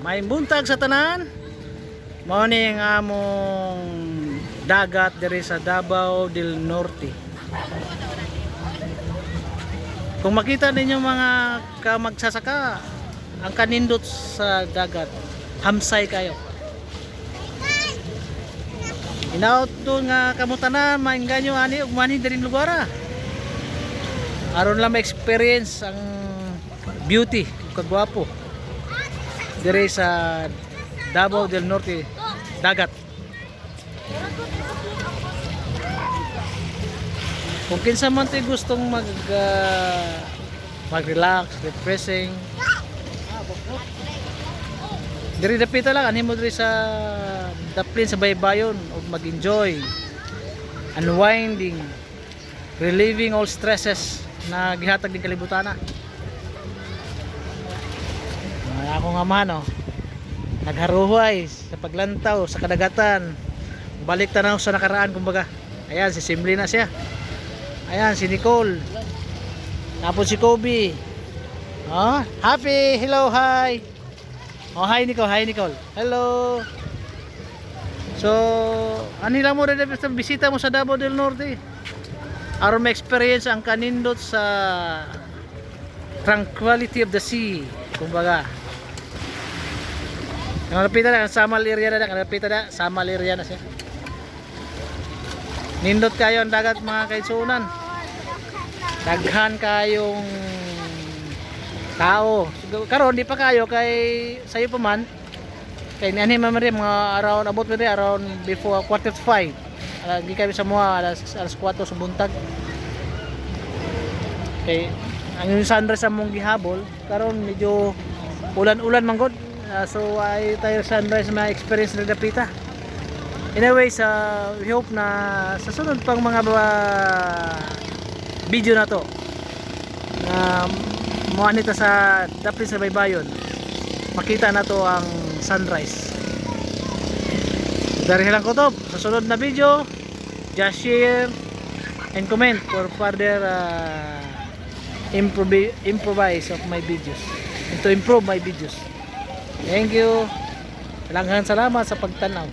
may buntag sa tanan. Mao ni ang among dagat diri sa Davao del Norte. Kung makita ninyo mga magsasaka, ang kanindot sa dagat, hamsay kayo. Inaot doon nga kamutanan, mainganyo ani ug manhi diri lugar. Aron lang ma-experience ang beauty, kagwapo diri sa Davao del Norte dagat. Kung kinsa man tay gustong mag-relax, refreshing, diri dapita lang anhimo diri sa daplin sa baybayon ug mag-enjoy, unwinding, relieving all stresses na gihatag din kalibutan na. Ako nga man nagharuhay sa paglantaw sa kadagatan, balik tanaw sa nakaraan kumbaga. Ayan si Simli na siya, ayan si Nicole, tapos si Kobe. Happy, hello, hi. Hi Nicole, hi Nicole, hello. So ani lang mo rin sa bisita mo sa Davao del Norte aron ma-experience ang kanindot sa tranquility of the sea kumbaga. Nalapitan na, Samal area na, nalapitan na, Samal area na siya. Nindot kayo ang dagat mga kaitsunan. Daghan kayong tao. Karon di pa kayo kay sayo pa man. Kay niani man rin mga around about rin around before 4:45. Di kami sa mga alas 4 sa buntag. Kay ang sunrise sa mong gihabol, karon medyo ulan-ulan man gud. So ay tayo sunrise na experience na dapita. Anyways, we hope na sa sunod pang mga video na to na muanita sa daplin sa baybayon, makita na to ang sunrise. Dari lang ko to sa sunod na video. Just share and comment for further improvise of my videos and to improve my videos. Thank you. Salamat sa pagtanaw.